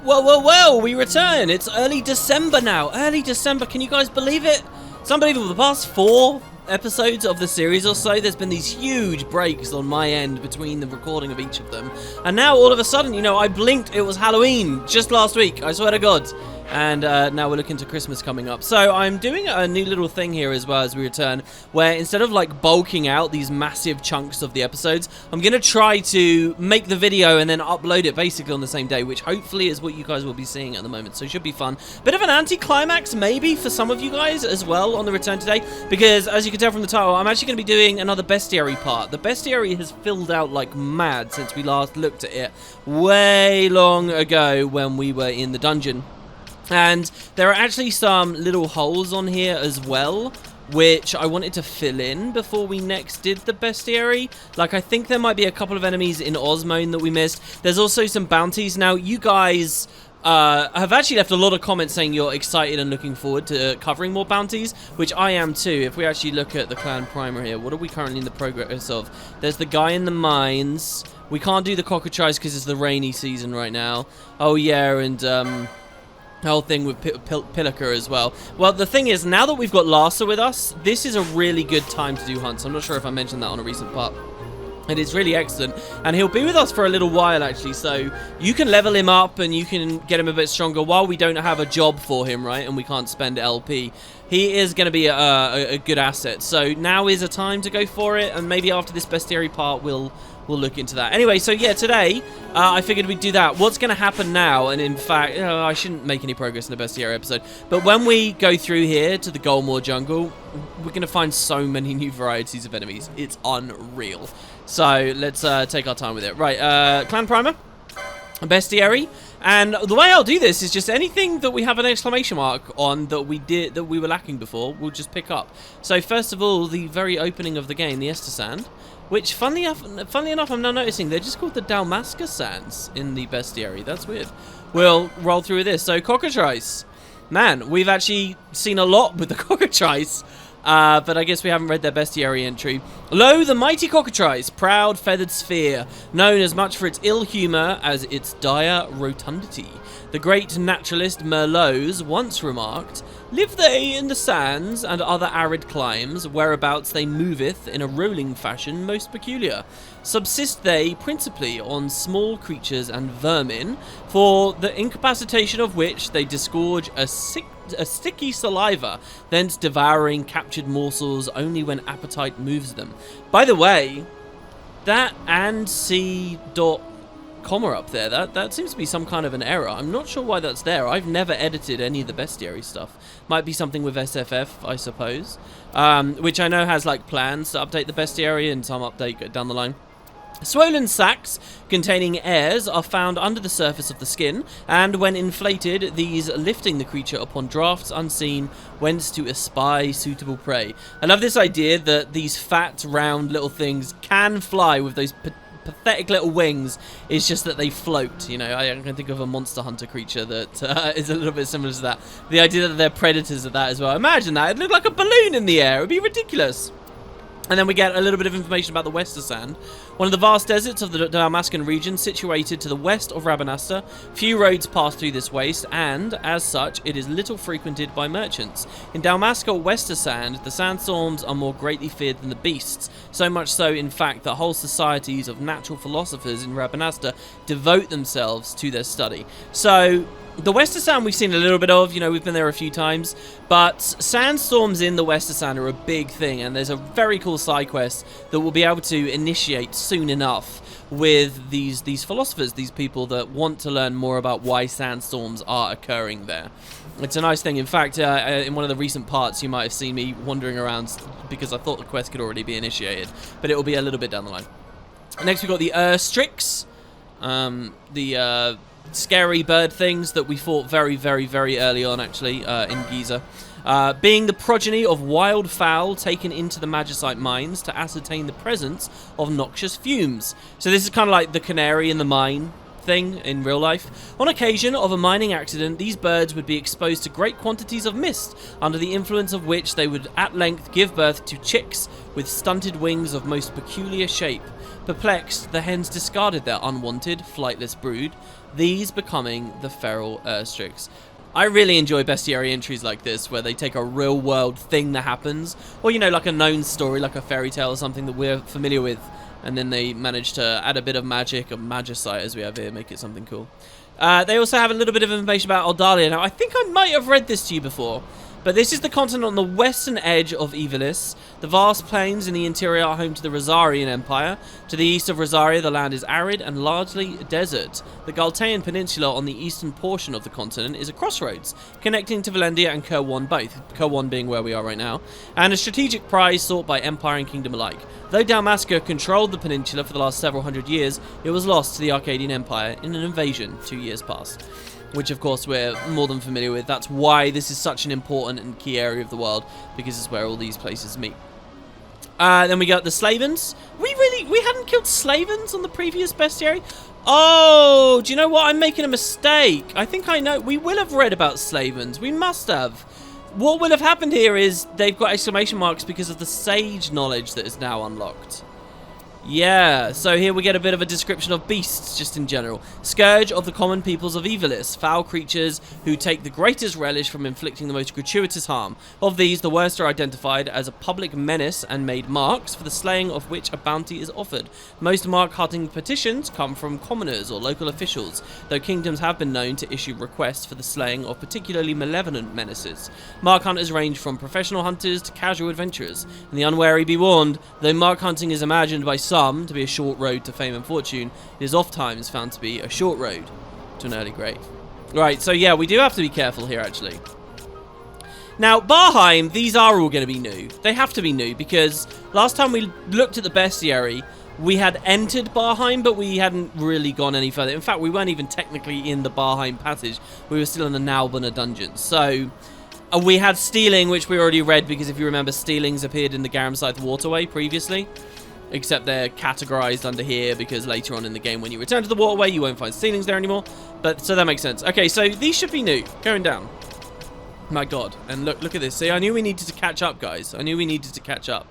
Well, we return. It's early December now. Early December, can you guys believe it? It's unbelievable. The past 4 episodes of the series or so, there's been these huge breaks on my end between the recording of each of them. And now, all of a sudden, you know, I blinked, it was Halloween just last week, I swear to God. And now we're looking to Christmas coming up. So I'm doing a new little thing here as well as we return, where instead of like bulking out these massive chunks of the episodes, I'm going to try to make the video and then upload it basically on the same day, which hopefully is what you guys will be seeing at the moment. So it should be fun. Bit of an anti-climax maybe for some of you guys as well on the return today, because as you can tell from the title, I'm actually going to be doing another Bestiary part. The Bestiary has filled out like mad since we last looked at it way long ago when we were in the dungeon. And there are actually some little holes on here as well, which I wanted to fill in before we next did the Bestiary. Like, I think there might be a couple of enemies in Osmone that we missed. There's also some bounties. Now, you guys have actually left a lot of comments saying you're excited and looking forward to covering more bounties, which I am too. If we actually look at the clan primer here, what are we currently in the progress of? There's the guy in the mines. We can't do the Cockatrice because it's the rainy season right now. Oh, yeah, and the whole thing with Pilliker as well. Well, the thing is, now that we've got Larsa with us, this is a really good time to do hunts. I'm not sure if I mentioned that on a recent part. It is really excellent, and he'll be with us for a little while actually, so you can level him up and you can get him a bit stronger while we don't have a job for him, right, and we can't spend LP. He is going to be a good asset, so now is a time to go for it, and maybe after this Bestiary part we'll look into that. Anyway, so yeah, today I figured we'd do that. What's going to happen now, and in fact, I shouldn't make any progress in the Bestiary episode, but when we go through here to the Golmore jungle, we're going to find so many new varieties of enemies. It's unreal. So let's take our time with it. Right, clan primer, Bestiary, and the way I'll do this is just anything that we have an exclamation mark on that we were lacking before, we'll just pick up. So first of all, the very opening of the game, the Ester Sand, which funnily enough, I'm now noticing they're just called the Dalmasca Sands in the Bestiary. That's weird. We'll roll through this. So Cockatrice, man, we've actually seen a lot with the Cockatrice. But I guess we haven't read their Bestiary entry. Lo, the mighty Cockatrice, proud feathered sphere, known as much for its ill humour as its dire rotundity. The great naturalist Merlot's once remarked, live they in the sands and other arid climes, whereabouts they moveth in a rolling fashion most peculiar. Subsist they principally on small creatures and vermin, for the incapacitation of which they disgorge a sticky saliva, thence devouring captured morsels only when appetite moves them. By the way, that and c.comma up there, that seems to be some kind of an error. I'm not sure why that's there. I've never edited any of the Bestiary stuff. Might be something with SFF, I suppose. Which I know has like plans to update the Bestiary and some update down the line. Swollen sacs containing airs are found under the surface of the skin, and when inflated, these lifting the creature upon drafts unseen, whence to espy suitable prey. I love this idea that these fat, round little things can fly with those pathetic little wings. It's just that they float, you know. I can think of a Monster Hunter creature that is a little bit similar to that. The idea that they're predators of that as well. Imagine that. It'd look like a balloon in the air. It would be ridiculous. And then we get a little bit of information about the Wester Sand, one of the vast deserts of the Dalmascan region, situated to the west of Rabanasta. Few roads pass through this waste, and, as such, it is little frequented by merchants. In Dalmasca Wester Sand, the sandstorms are more greatly feared than the beasts, so much so, in fact, that whole societies of natural philosophers in Rabanasta devote themselves to their study. So the Wester Sand we've seen a little bit of, you know, we've been there a few times, but sandstorms in the Wester Sand are a big thing, and there's a very cool side quest that we'll be able to initiate soon enough with these philosophers, these people that want to learn more about why sandstorms are occurring there. It's a nice thing. In fact, in one of the recent parts, you might have seen me wandering around because I thought the quest could already be initiated, but it will be a little bit down the line. Next, we've got the Strix, the scary bird things that we fought very, very, very early on, actually, in Giza. Being the progeny of wild fowl taken into the magicite mines to ascertain the presence of noxious fumes. So this is kind of like the canary in the mine thing in real life. On occasion of a mining accident, these birds would be exposed to great quantities of mist, under the influence of which they would at length give birth to chicks with stunted wings of most peculiar shape. Perplexed, the hens discarded their unwanted, flightless brood, these becoming the feral airstriks. I really enjoy bestiary entries like this, where they take a real-world thing that happens, or, you know, like a known story, like a fairy tale or something that we're familiar with, and then they manage to add a bit of magic, or magicite as we have here, make it something cool. They also have a little bit of information about Aldalia. Now, I think I might have read this to you before, but this is the continent on the western edge of Evilis. The vast plains in the interior are home to the Rosarian Empire. To the east of Rosaria, the land is arid and largely desert. The Galtean Peninsula on the eastern portion of the continent is a crossroads, connecting to Valendia and Kerwan both, Kerwan being where we are right now, and a strategic prize sought by Empire and Kingdom alike. Though Dalmasca controlled the peninsula for the last several hundred years, it was lost to the Arcadian Empire in an invasion 2 years past. Which, of course, we're more than familiar with. That's why this is such an important and key area of the world, because it's where all these places meet. Then we got the Slavens. We hadn't killed Slavens on the previous bestiary. Oh, do you know what? I'm making a mistake. I think I know. We will have read about Slavens. We must have. What will have happened here is they've got exclamation marks because of the sage knowledge that is now unlocked. Yeah, so here we get a bit of a description of beasts, just in general. Scourge of the common peoples of Evilis, foul creatures who take the greatest relish from inflicting the most gratuitous harm. Of these, the worst are identified as a public menace and made marks, for the slaying of which a bounty is offered. Most mark hunting petitions come from commoners or local officials, though kingdoms have been known to issue requests for the slaying of particularly malevolent menaces. Mark hunters range from professional hunters to casual adventurers, and the unwary be warned, though mark hunting is imagined by some to be a short road to fame and fortune, it is oft times found to be a short road to an early grave. Right, so yeah, we do have to be careful here, actually. Now, Barheim, these are all going to be new. They have to be new, because last time we looked at the bestiary, we had entered Barheim, but we hadn't really gone any further. In fact, we weren't even technically in the Barheim passage. We were still in the Nalbana dungeon. So, we had Stealing, which we already read, because if you remember, Stealings appeared in the Garamscythe Waterway previously. Except they're categorized under here because later on in the game when you return to the waterway you won't find Stealings there anymore. But so that makes sense. Okay, so these should be new. Going down. My god. And look at this. See, I knew we needed to catch up, guys. I knew we needed to catch up.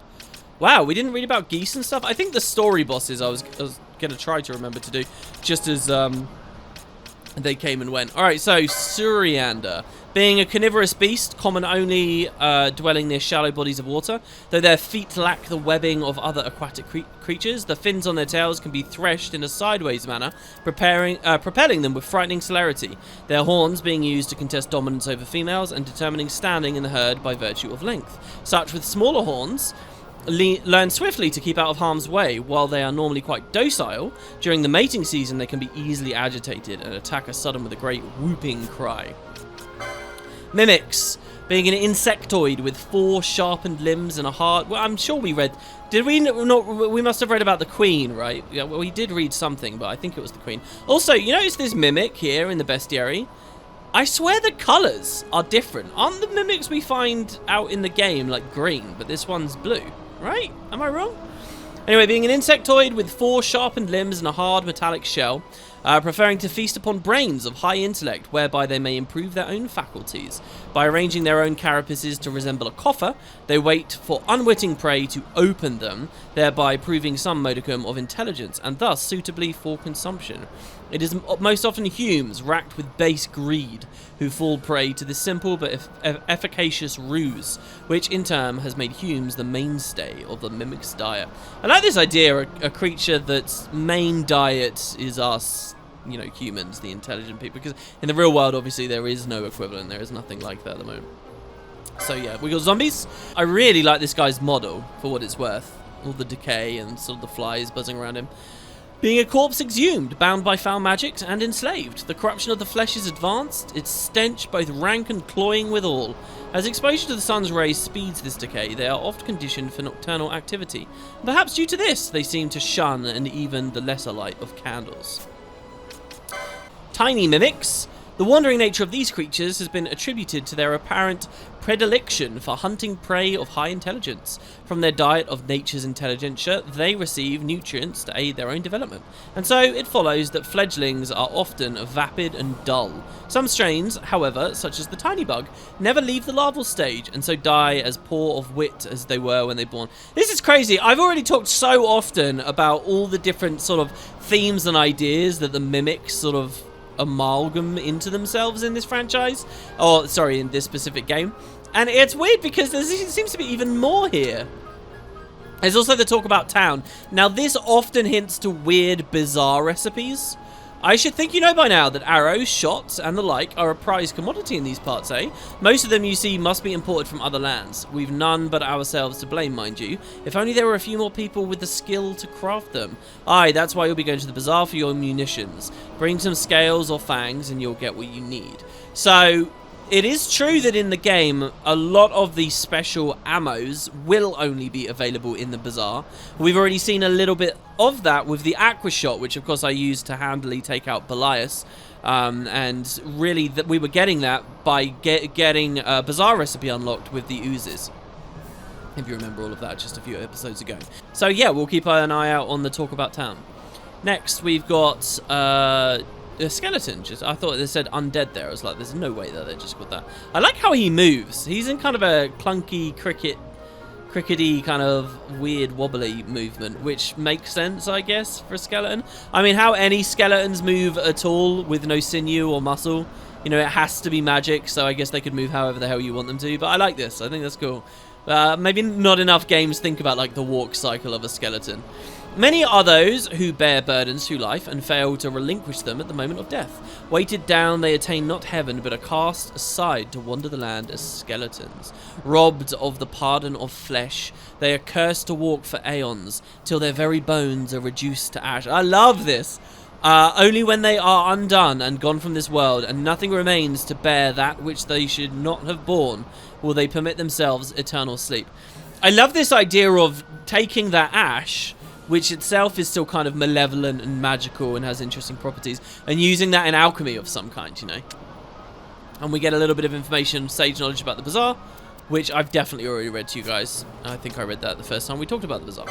Wow, we didn't read about geese and stuff. I think the story bosses I was going to try to remember to do just as they came and went. Alright, so Suriander. Being a carnivorous beast, common only dwelling near shallow bodies of water. Though their feet lack the webbing of other aquatic creatures, the fins on their tails can be threshed in a sideways manner, propelling them with frightening celerity. Their horns being used to contest dominance over females and determining standing in the herd by virtue of length. Such with smaller horns learn swiftly to keep out of harm's way. While they are normally quite docile, during the mating season they can be easily agitated and attack a sudden with a great whooping cry. Mimics, being an insectoid with 4 sharpened limbs and a heart. Well, I'm sure we read... Did we not... We must have read about the queen, right? Yeah, well, we did read something, but I think it was the queen. Also, you notice this mimic here in the bestiary? I swear the colours are different. Aren't the mimics we find out in the game, like, green? But this one's blue, right? Am I wrong? Anyway, being an insectoid with 4 sharpened limbs and a hard metallic shell, preferring to feast upon brains of high intellect, whereby they may improve their own faculties. By arranging their own carapaces to resemble a coffer, they wait for unwitting prey to open them, thereby proving some modicum of intelligence, and thus suitably for consumption. It is most often humans, racked with base greed, who fall prey to this simple but efficacious ruse, which in turn has made humans the mainstay of the mimic's diet. I like this idea, a creature that's main diet is us, you know, humans, the intelligent people, because in the real world, obviously, there is no equivalent. There is nothing like that at the moment. So yeah, we got zombies. I really like this guy's model, for what it's worth. All the decay and sort of the flies buzzing around him. Being a corpse exhumed, bound by foul magics, and enslaved. The corruption of the flesh is advanced, its stench both rank and cloying withal. As exposure to the sun's rays speeds this decay, they are oft conditioned for nocturnal activity. Perhaps due to this, they seem to shun and even the lesser light of candles. Tiny mimics. The wandering nature of these creatures has been attributed to their apparent predilection for hunting prey of high intelligence. From their diet of nature's intelligentsia, they receive nutrients to aid their own development. And so it follows that fledglings are often vapid and dull. Some strains, however, such as the tiny bug, never leave the larval stage and so die as poor of wit as they were when they were born. This is crazy. I've already talked so often about all the different sort of themes and ideas that the mimics sort of amalgam into themselves in this franchise, or sorry, in this specific game. And it's weird because there seems to be even more here. There's also the talk about town. Now this often hints to weird, bizarre recipes. I should think you know by now that arrows, shots, and the like are a prized commodity in these parts, eh? Most of them you see must be imported from other lands. We've none but ourselves to blame, mind you. If only there were a few more people with the skill to craft them. Aye, that's why you'll be going to the bazaar for your munitions. Bring some scales or fangs and you'll get what you need. So, it is true that in the game, a lot of these special ammos will only be available in the bazaar. We've already seen a little bit of that with the aqua shot, which of course I used to handily take out Belias. And really, we were getting that by getting a bazaar recipe unlocked with the oozes. If you remember all of that just a few episodes ago. So yeah, we'll keep an eye out on the talk about town. Next, we've got a skeleton. I thought they said undead there. I was like, there's no way that they just got that. I like how he moves. He's in kind of a clunky crickety kind of weird wobbly movement, which makes sense, I guess, for a skeleton. I mean, how any skeletons move at all with no sinew or muscle, you know, it has to be magic, so I guess they could move however the hell you want them to, but I like this. I think that's cool. Maybe not enough games think about, like, the walk cycle of a skeleton. Many are those who bear burdens through life and fail to relinquish them at the moment of death. Weighted down, they attain not heaven, but are cast aside to wander the land as skeletons. Robbed of the pardon of flesh, they are cursed to walk for aeons, till their very bones are reduced to ash. I love this! Only when they are undone and gone from this world, and nothing remains to bear that which they should not have borne, will they permit themselves eternal sleep. I love this idea of taking that ash, which itself is still kind of malevolent and magical and has interesting properties, and using that in alchemy of some kind, you know. And we get a little bit of information, sage knowledge about the bazaar, which I've definitely already read to you guys. I think I read that the first time we talked about the bazaar.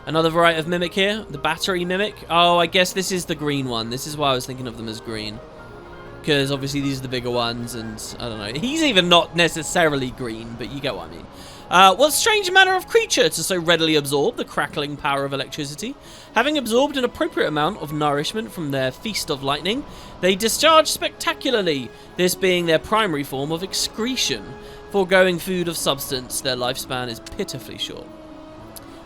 Another variety of mimic here, the battery mimic. Oh, I guess this is the green one. This is why I was thinking of them as green. Because obviously these are the bigger ones, and I don't know. He's even not necessarily green, but you get what I mean. What strange manner of creature to so readily absorb the crackling power of electricity? Having absorbed an appropriate amount of nourishment from their feast of lightning, they discharge spectacularly, this being their primary form of excretion. Foregoing food of substance, their lifespan is pitifully short.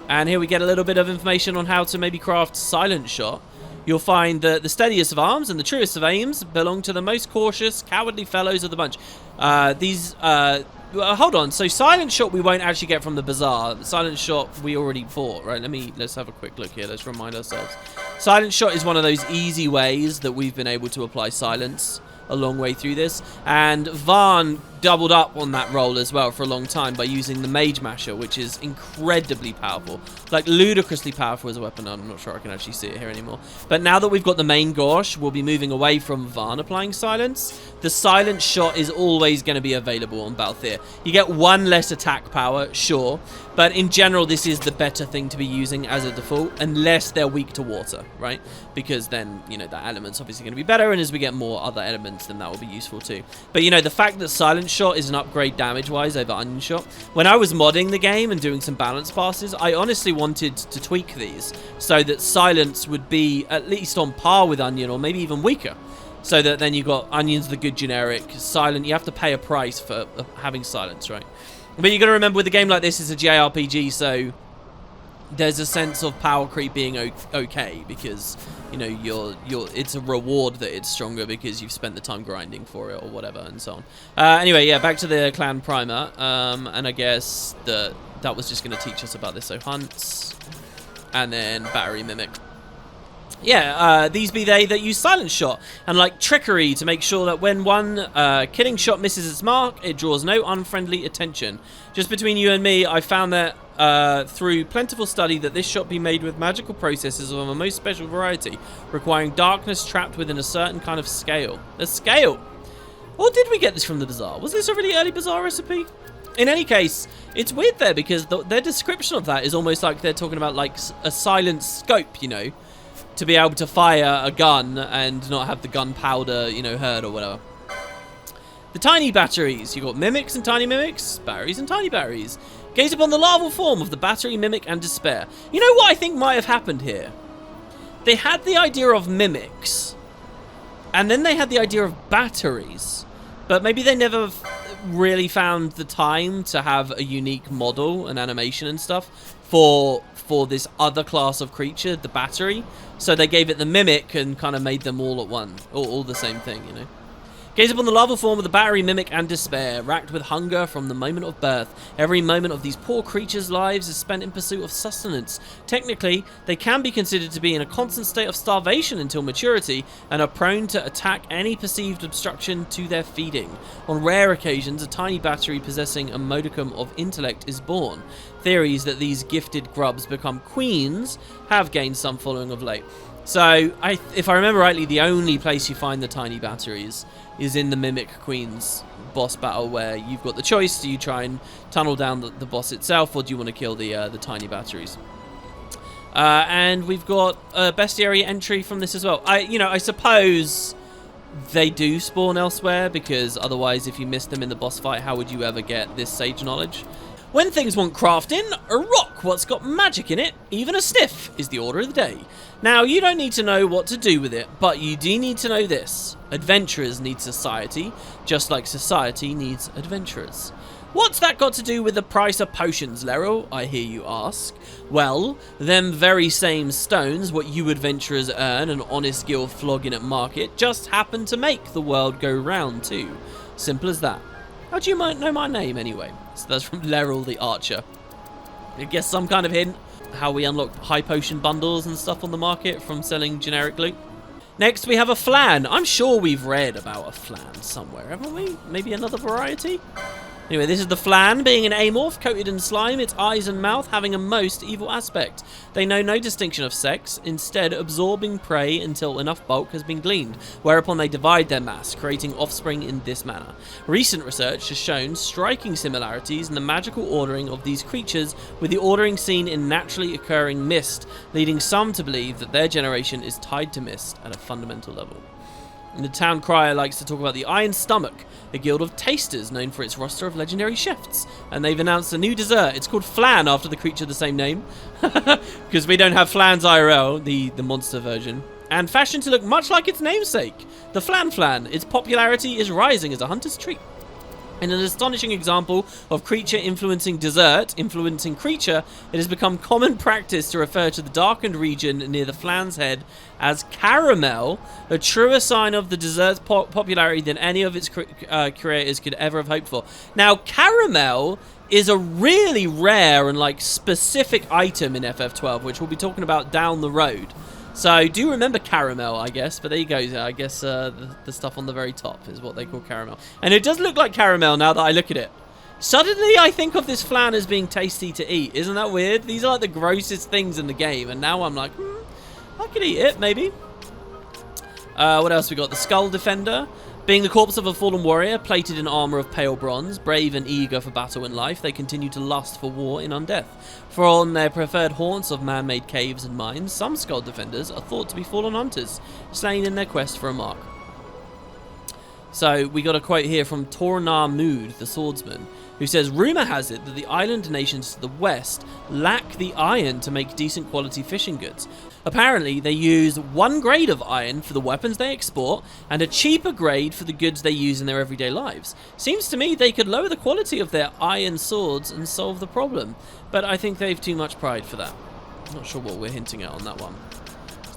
And here we get a little bit of information on how to maybe craft Silent Shot. You'll find that the steadiest of arms and the truest of aims belong to the most cautious, cowardly fellows of the bunch. Hold on, so Silent Shot we won't actually get from the bazaar. Silent Shot we already bought, right? Let's have a quick look here. Let's remind ourselves. Silent Shot is one of those easy ways that we've been able to apply silence a long way through this. And Varn doubled up on that role as well for a long time by using the Mage Masher, which is incredibly powerful. Like, ludicrously powerful as a weapon. I'm not sure I can actually see it here anymore. But now that we've got the main Gorsh, we'll be moving away from Varn applying silence. The Silent Shot is always going to be available on Balthier. You get one less attack power, sure. But in general, this is the better thing to be using as a default, unless they're weak to water, right? Because then, you know, that element's obviously going to be better, and as we get more other elements, then that will be useful too. But, you know, the fact that Silent Shot is an upgrade damage-wise over Onion Shot, when I was modding the game and doing some balance passes, I honestly wanted to tweak these so that Silence would be at least on par with Onion, or maybe even weaker. So that then you got Onion's the good generic, Silent, you have to pay a price for having Silence, right? But you got to remember, with a game like this, it's a JRPG, so there's a sense of power creep being okay, because, you know, it's a reward that it's stronger because you've spent the time grinding for it or whatever, and so on. Anyway, yeah, back to the clan primer, and I guess that was just going to teach us about this. So hunts, and then battery mimic. Yeah, these be they that use silent shot and like trickery to make sure that when one killing shot misses its mark, it draws no unfriendly attention. Just between you and me, I found that through plentiful study that this shot be made with magical processes of a most special variety, requiring darkness trapped within a certain kind of scale. A scale? Or did we get this from the Bazaar? Was this a really early Bazaar recipe? In any case, it's weird there because their description of that is almost like they're talking about like a silent scope, you know, to be able to fire a gun and not have the gunpowder, you know, hurt or whatever. The tiny batteries. You've got mimics and tiny mimics, batteries and tiny batteries. Gaze upon the larval form of the battery, mimic, and despair. You know what I think might have happened here? They had the idea of mimics, and then they had the idea of batteries, but maybe they never really found the time to have a unique model and animation and stuff for this other class of creature, the battery. So they gave it the mimic and kind of made them all at one, all the same thing, you know. Gaze upon the larval form of the battery, mimic, and despair, racked with hunger from the moment of birth. Every moment of these poor creatures' lives is spent in pursuit of sustenance. Technically, they can be considered to be in a constant state of starvation until maturity, and are prone to attack any perceived obstruction to their feeding. On rare occasions, a tiny battery possessing a modicum of intellect is born. Theories that these gifted grubs become queens have gained some following of late. So, if I remember rightly, the only place you find the tiny batteries is in the Mimic Queen's boss battle, where you've got the choice: do you try and tunnel down the boss itself, or do you want to kill the tiny batteries? And we've got a Bestiary entry from this as well. I suppose they do spawn elsewhere, because otherwise, if you miss them in the boss fight, how would you ever get this sage knowledge? When things want crafting, a rock what's got magic in it, even a sniff, is the order of the day. Now, you don't need to know what to do with it, but you do need to know this. Adventurers need society, just like society needs adventurers. What's that got to do with the price of potions, Larval, I hear you ask? Well, them very same stones, what you adventurers earn an honest guild flogging at market, just happen to make the world go round too. Simple as that. How do you know my name anyway? So that's from Larval the Archer. I guess some kind of hint how we unlock high potion bundles and stuff on the market from selling generic loot. Next we have a Flan. I'm sure we've read about a Flan somewhere, haven't we? Maybe another variety? Anyway, this is the Flan, being an amorph, coated in slime, its eyes and mouth having a most evil aspect. They know no distinction of sex, instead absorbing prey until enough bulk has been gleaned, whereupon they divide their mass, creating offspring in this manner. Recent research has shown striking similarities in the magical ordering of these creatures with the ordering seen in naturally occurring mist, leading some to believe that their generation is tied to mist at a fundamental level. And the town crier likes to talk about the Iron Stomach, a guild of tasters known for its roster of legendary chefs. And they've announced a new dessert. It's called Flan, after the creature of the same name. Because we don't have Flans IRL, the monster version. And fashioned to look much like its namesake, the Flan. Its popularity is rising as a hunter's treat. In an astonishing example of creature influencing dessert influencing creature, it has become common practice to refer to the darkened region near the Flan's head as caramel, a truer sign of the dessert's popularity than any of its creators could ever have hoped for. Now, caramel is a really rare and like specific item in FF12, which we'll be talking about down the road. So do remember caramel, I guess, but there you go. I guess the stuff on the very top is what they call caramel. And it does look like caramel now that I look at it. Suddenly I think of this Flan as being tasty to eat. Isn't that weird? These are like the grossest things in the game, and now I'm like, I could eat it, maybe. What else we got? The Skull Defender. Being the corpse of a fallen warrior, plated in armor of pale bronze, brave and eager for battle in life, they continue to lust for war in undeath. For on their preferred haunts of man-made caves and mines, some Skull Defenders are thought to be fallen hunters, slain in their quest for a mark. So, we got a quote here from Tornar Mood, the swordsman, who says, "Rumour has it that the island nations to the west lack the iron to make decent quality fishing goods. Apparently, they use one grade of iron for the weapons they export, and a cheaper grade for the goods they use in their everyday lives. Seems to me they could lower the quality of their iron swords and solve the problem, but I think they've too much pride for that." Not sure what we're hinting at on that one.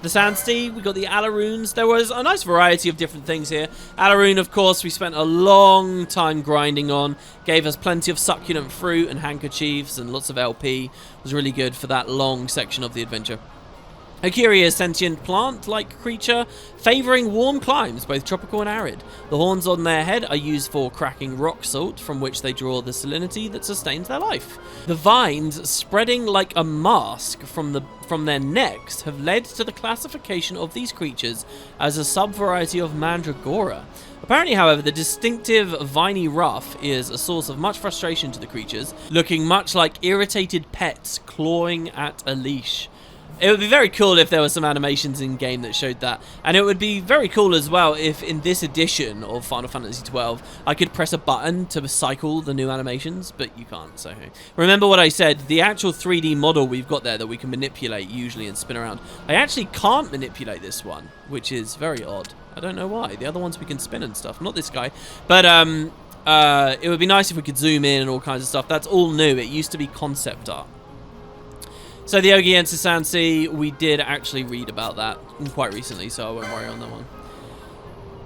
The Sandstee, we got the Alaroons. There was a nice variety of different things here. Alaroon, of course, we spent a long time grinding on. Gave us plenty of succulent fruit and handkerchiefs and lots of LP. Was really good for that long section of the adventure. A curious sentient plant-like creature, favouring warm climes, both tropical and arid. The horns on their head are used for cracking rock salt, from which they draw the salinity that sustains their life. The vines, spreading like a mask from their necks, have led to the classification of these creatures as a subvariety of Mandragora. Apparently, however, the distinctive viney ruff is a source of much frustration to the creatures, looking much like irritated pets clawing at a leash. It would be very cool if there were some animations in-game that showed that. And it would be very cool as well if in this edition of Final Fantasy XII, I could press a button to cycle the new animations, but you can't, so remember what I said, the actual 3D model we've got there that we can manipulate usually and spin around. I actually can't manipulate this one, which is very odd. I don't know why. The other ones we can spin and stuff, not this guy. But it would be nice if we could zoom in and all kinds of stuff. That's all new. It used to be concept art. So the Yensa Sand Sea, we did actually read about that quite recently, so I won't worry on that one.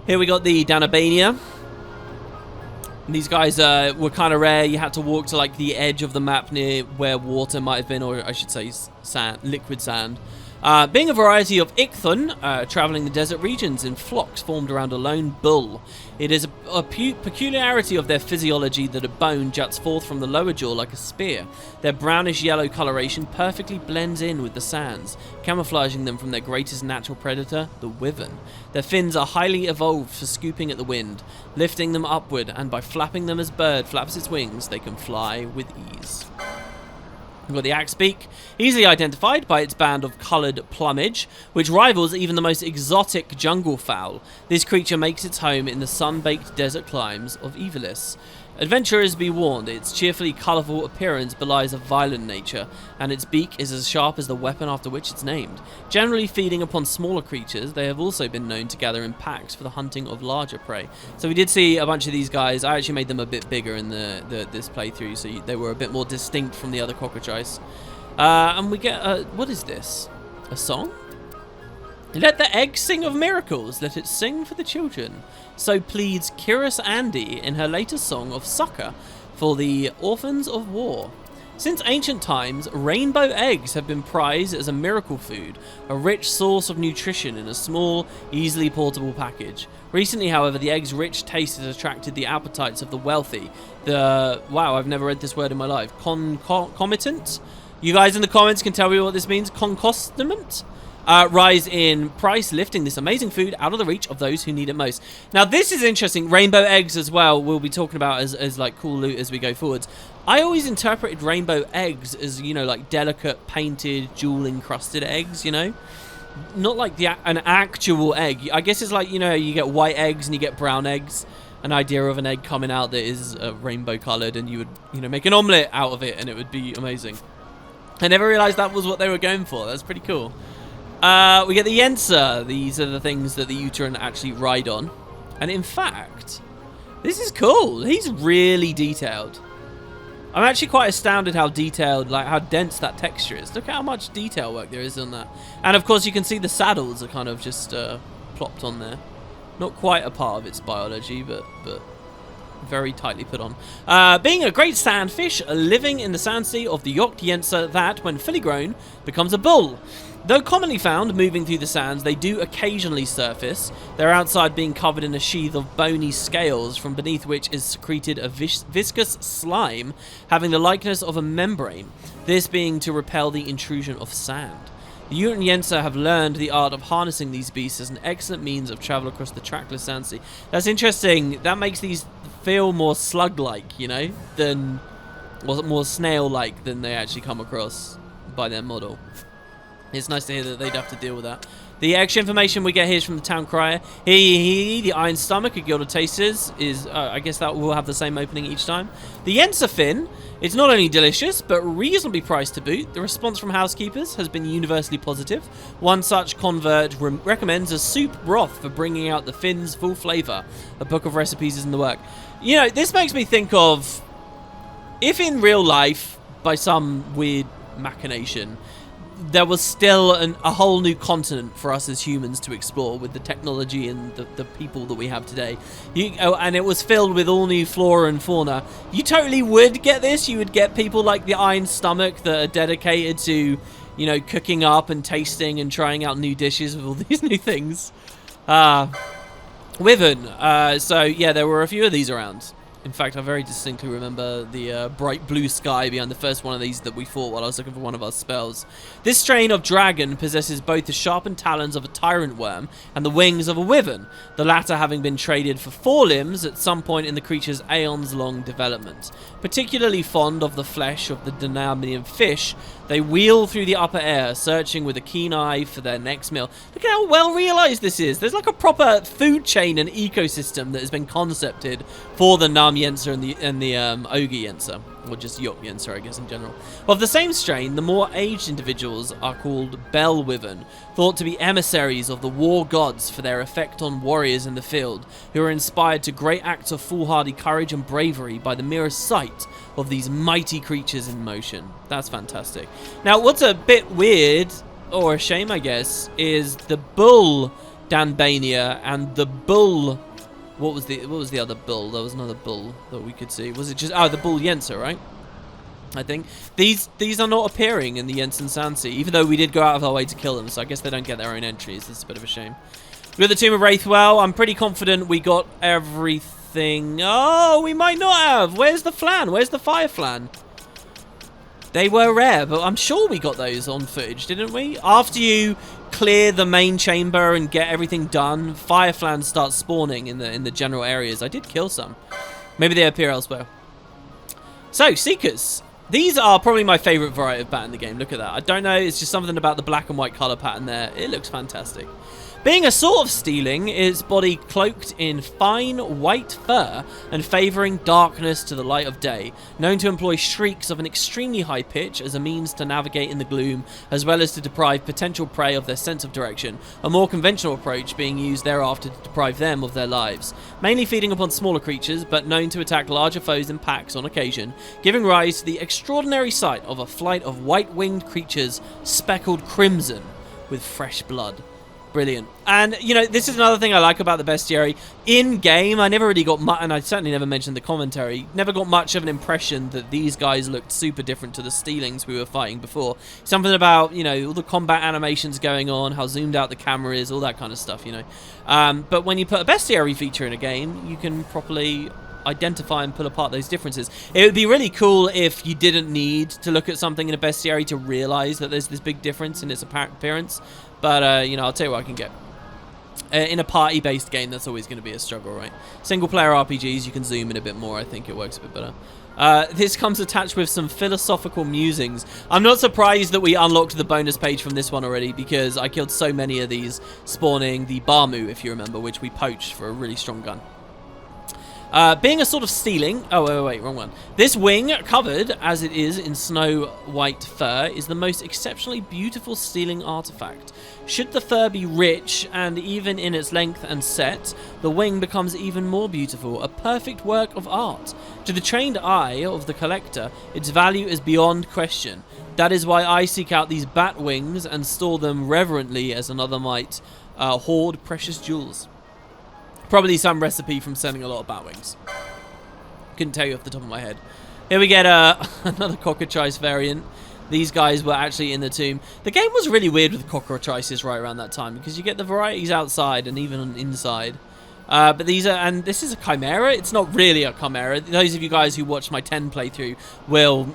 Here we got the Danabania. These guys were kind of rare. You had to walk to like the edge of the map near where water might have been, or I should say sand, liquid sand. Being a variety of XII, traveling the desert regions in flocks formed around a lone bull. It is a peculiarity of their physiology that a bone juts forth from the lower jaw like a spear. Their brownish-yellow coloration perfectly blends in with the sands, camouflaging them from their greatest natural predator, the wyvern. Their fins are highly evolved for scooping at the wind, lifting them upward, and by flapping them as bird flaps its wings, they can fly with ease. We've got the axe beak, easily identified by its band of coloured plumage, which rivals even the most exotic jungle fowl. This creature makes its home in the sun-baked desert climes of Evilis. Adventurers be warned, its cheerfully colourful appearance belies a violent nature, and its beak is as sharp as the weapon after which it's named. Generally feeding upon smaller creatures, they have also been known to gather in packs for the hunting of larger prey. So we did see a bunch of these guys. I actually made them a bit bigger in this playthrough, so they were a bit more distinct from the other Cockatrice. And we get, what is this? A song? Let the egg sing of miracles, let it sing for the children. So pleads Curious Andy in her latest song of succor for the orphans of war. Since ancient times, rainbow eggs have been prized as a miracle food, a rich source of nutrition in a small, easily portable package. Recently, however, the egg's rich taste has attracted the appetites of the wealthy. Wow, I've never read this word in my life. Concomitant? You guys in the comments can tell me what this means. Concomitant? Rise in price, lifting this amazing food out of the reach of those who need it most. Now, this is interesting. Rainbow eggs as well, we'll be talking about as like cool loot as we go forwards. I always interpreted rainbow eggs as, you know, like delicate, painted, jewel-encrusted eggs, you know? Not like an actual egg. I guess it's like, you know, you get white eggs and you get brown eggs. An idea of an egg coming out that is rainbow-coloured, and you would, you know, make an omelette out of it, and it would be amazing. I never realised that was what they were going for. That's pretty cool. We get the yensa. These are the things that the Uteran actually ride on. And in fact, this is cool. He's really detailed. I'm actually quite astounded how detailed, like how dense that texture is. Look at how much detail work there is on that. And of course you can see the saddles are kind of just plopped on there. Not quite a part of its biology, but very tightly put on. Being a great sandfish, living in the sand sea of the yacht yensa that, when fully grown, becomes a bull. Though commonly found moving through the sands, they do occasionally surface, their outside being covered in a sheath of bony scales, from beneath which is secreted a viscous slime having the likeness of a membrane, this being to repel the intrusion of sand. The Uteran yensa have learned the art of harnessing these beasts as an excellent means of travel across the trackless sand sea. That's interesting. That makes these feel more slug-like, you know, than, or more snail-like than they actually come across by their model. It's nice to hear that they'd have to deal with that. The extra information we get here is from the town crier. The Iron Stomach at Titantoises is, I guess that will have the same opening each time. The yensa fin, it's not only delicious, but reasonably priced to boot. The response from housekeepers has been universally positive. One such convert recommends a soup broth for bringing out the fin's full flavour. A book of recipes is in the work. You know, this makes me think of, if in real life, by some weird machination, there was still a whole new continent for us as humans to explore with the technology and the people that we have today. And it was filled with all new flora and fauna. You totally would get this. You would get people like the Iron Stomach that are dedicated to, you know, cooking up and tasting and trying out new dishes with all these new things. Wyvern. So, yeah, there were a few of these around. In fact, I very distinctly remember the bright blue sky behind the first one of these that we fought while I was looking for one of our spells. This strain of dragon possesses both the sharpened talons of a tyrant worm and the wings of a wyvern, the latter having been traded for 4 limbs at some point in the creature's aeons-long development. Particularly fond of the flesh of the Danamian fish, they wheel through the upper air, searching with a keen eye for their next meal. Look at how well realised this is. There's like a proper food chain and ecosystem that has been concepted for the Nam yensa and the ogre yensa, or just yok yensa, I guess, in general. Of the same strain, the more aged individuals are called bell wyvern, thought to be emissaries of the war gods for their effect on warriors in the field, who are inspired to great acts of foolhardy courage and bravery by the merest sight of these mighty creatures in motion. That's fantastic. Now, what's a bit weird, or a shame, I guess, is the bull Danbania and the bull... What was the other bull? There was another bull that we could see. Was it just... Oh, the bull yensa, right? I think. These are not appearing in the Yensen Sandsea, even though we did go out of our way to kill them, so I guess they don't get their own entries. It's a bit of a shame. We got the Tomb of Wraithwell. I'm pretty confident we got everything. Oh, we might not have. Where's the Flan? Where's the Fire Flan? They were rare, but I'm sure we got those on footage, didn't we? After you clear the main chamber and get everything done, Fire Flan starts spawning in the general areas. I did kill some. Maybe they appear elsewhere. So, Seekers. These are probably my favourite variety of bat in the game. Look at that. I don't know, it's just something about the black and white colour pattern there. It looks fantastic. Being a sort of stealing, its body cloaked in fine white fur and favouring darkness to the light of day, known to employ shrieks of an extremely high pitch as a means to navigate in the gloom, as well as to deprive potential prey of their sense of direction, a more conventional approach being used thereafter to deprive them of their lives, mainly feeding upon smaller creatures, but known to attack larger foes in packs on occasion, giving rise to the extraordinary sight of a flight of white-winged creatures speckled crimson with fresh blood. Brilliant. And, you know, this is another thing I like about the Bestiary. In-game, I never really got much, and I certainly never mentioned the commentary, never got much of an impression that these guys looked super different to the stealings we were fighting before. Something about, you know, all the combat animations going on, how zoomed out the camera is, all that kind of stuff, you know. But when you put a Bestiary feature in a game, you can properly identify and pull apart those differences. It would be really cool if you didn't need to look at something in a Bestiary to realize that there's this big difference in its appearance. But, you know, I'll tell you what I can get. In a party-based game, that's always going to be a struggle, right? Single-player RPGs, you can zoom in a bit more. I think it works a bit better. This comes attached with some philosophical musings. I'm not surprised that we unlocked the bonus page from this one already, because I killed so many of these, spawning the Barmu, if you remember, which we poached for a really strong gun. Being a sort of stealing... Oh, wait, wrong one. This wing, covered as it is in snow-white fur, is the most exceptionally beautiful stealing artifact. Should the fur be rich, and even in its length and set, the wing becomes even more beautiful, a perfect work of art. To the trained eye of the collector, its value is beyond question. That is why I seek out these bat wings and store them reverently as another might hoard precious jewels. Probably some recipe from selling a lot of bat wings. Couldn't tell you off the top of my head. Here we get another Cockatrice variant. These guys were actually in the tomb. The game was really weird with Cockatrices right around that time, because you get the varieties outside and even inside. But these are, and this is a Chimera. It's not really a Chimera. Those of you guys who watched my 10 playthrough will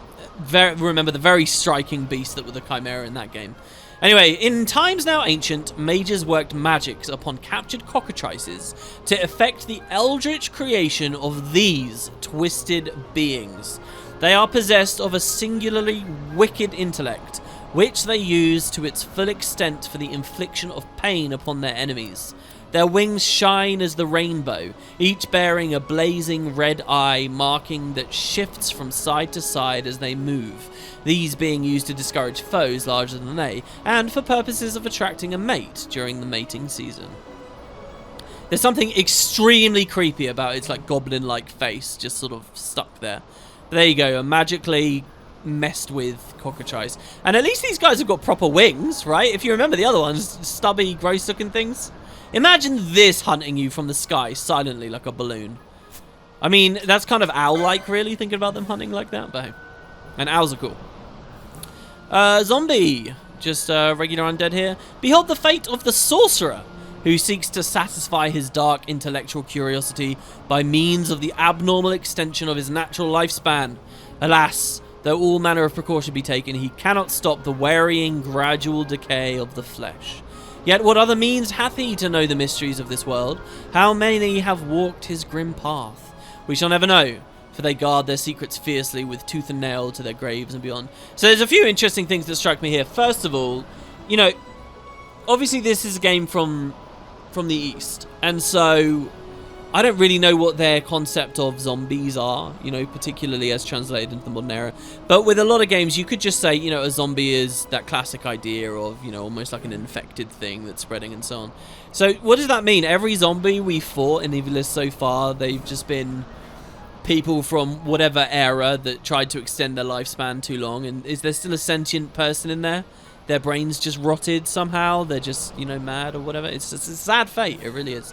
remember the very striking beast that was the Chimera in that game. Anyway, in times now ancient, mages worked magics upon captured cockatrices to effect the eldritch creation of these twisted beings. They are possessed of a singularly wicked intellect, which they use to its full extent for the infliction of pain upon their enemies. Their wings shine as the rainbow, each bearing a blazing red eye marking that shifts from side to side as they move, these being used to discourage foes larger than they, and for purposes of attracting a mate during the mating season. There's something extremely creepy about its like goblin-like face, just sort of stuck there. But there you go, a magically messed with Cockatrice. And at least these guys have got proper wings, right? If you remember the other ones, stubby, gross-looking things. Imagine this hunting you from the sky silently like a balloon. I mean, that's kind of owl-like, really, thinking about them hunting like that. But hey. And owls are cool. Zombie. Just regular undead here. Behold the fate of the sorcerer, who seeks to satisfy his dark intellectual curiosity by means of the abnormal extension of his natural lifespan. Alas, though all manner of precaution be taken, he cannot stop the wearying, gradual decay of the flesh. Yet what other means hath he to know the mysteries of this world? How many have walked his grim path? We shall never know, for they guard their secrets fiercely with tooth and nail to their graves and beyond. So there's a few interesting things that struck me here. First of all, you know, obviously this is a game from the East, and so I don't really know what their concept of zombies are, you know, particularly as translated into the modern era. But with a lot of games, you could just say, you know, a zombie is that classic idea of, you know, almost like an infected thing that's spreading and so on. So what does that mean? Every zombie we fought in Evilist so far, they've just been people from whatever era that tried to extend their lifespan too long. And is there still a sentient person in there? Their brains just rotted somehow. They're just, you know, mad or whatever. It's a sad fate. It really is.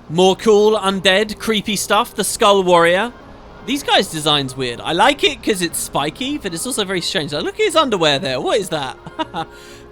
More cool, undead, creepy stuff. The Skull Warrior. These guys' design's weird. I like it because it's spiky, but it's also very strange. Like, look at his underwear there. What is that?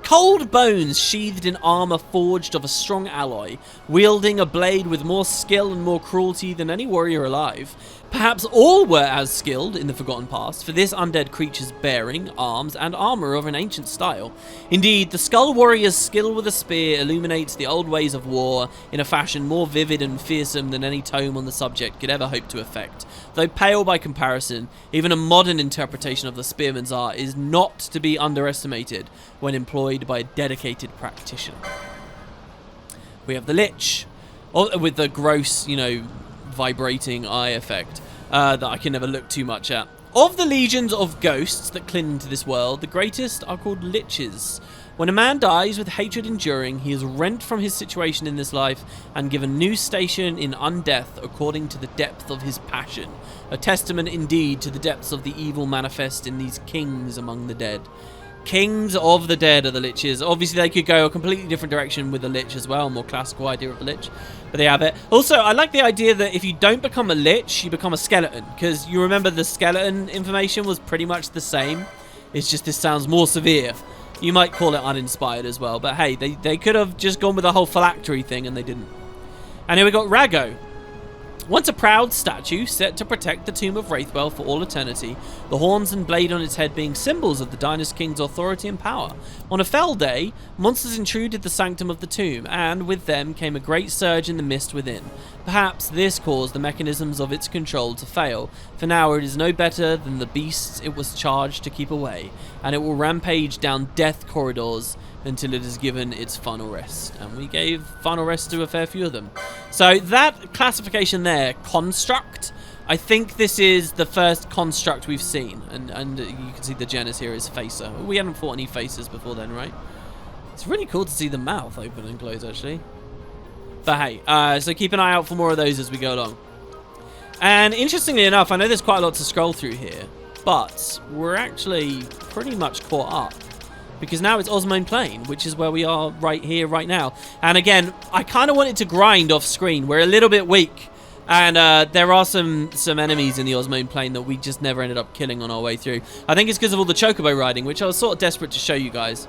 Cold bones sheathed in armor forged of a strong alloy, wielding a blade with more skill and more cruelty than any warrior alive. Perhaps all were as skilled in the forgotten past, for this undead creature's bearing, arms, and armor of an ancient style. Indeed, the Skull Warrior's skill with a spear illuminates the old ways of war in a fashion more vivid and fearsome than any tome on the subject could ever hope to effect. Though pale by comparison, even a modern interpretation of the spearman's art is not to be underestimated when employed by a dedicated practitioner. We have the Lich, with the gross, you know, vibrating eye effect that I can never look too much at. Of the legions of ghosts that cling to this world, the greatest are called liches. When a man dies with hatred enduring, he is rent from his situation in this life and given new station in undeath according to the depth of his passion. A testament indeed to the depths of the evil manifest in these kings among the dead. Kings of the dead are the liches. Obviously, they could go a completely different direction with the lich as well, more classical idea of the lich, but they have it. Also, I like the idea that if you don't become a lich, you become a skeleton, because you remember the skeleton information was pretty much the same. It's just this sounds more severe. You might call it uninspired as well, but hey, they could have just gone with the whole phylactery thing, and they didn't. And here we got Rago. Once a proud statue set to protect the tomb of Wraithwell for all eternity, the horns and blade on its head being symbols of the Dynast King's authority and power. On a fell day, monsters intruded the sanctum of the tomb, and with them came a great surge in the mist within. Perhaps this caused the mechanisms of its control to fail, for now it is no better than the beasts it was charged to keep away, and it will rampage down death corridors until it is given its final rest. And we gave final rest to a fair few of them. So that classification there, construct, I think this is the first construct we've seen. And you can see the genus here is facer. We haven't fought any facers before then, right? It's really cool to see the mouth open and close, actually. But hey, so keep an eye out for more of those as we go along. And interestingly enough, I know there's quite a lot to scroll through here, but we're actually pretty much caught up. Because now it's Osmone Plain, which is where we are right here, right now. And again, I kind of wanted to grind off screen. We're a little bit weak. And there are some enemies in the Osmone Plain that we just never ended up killing on our way through. I think it's because of all the Chocobo riding, which I was sort of desperate to show you guys.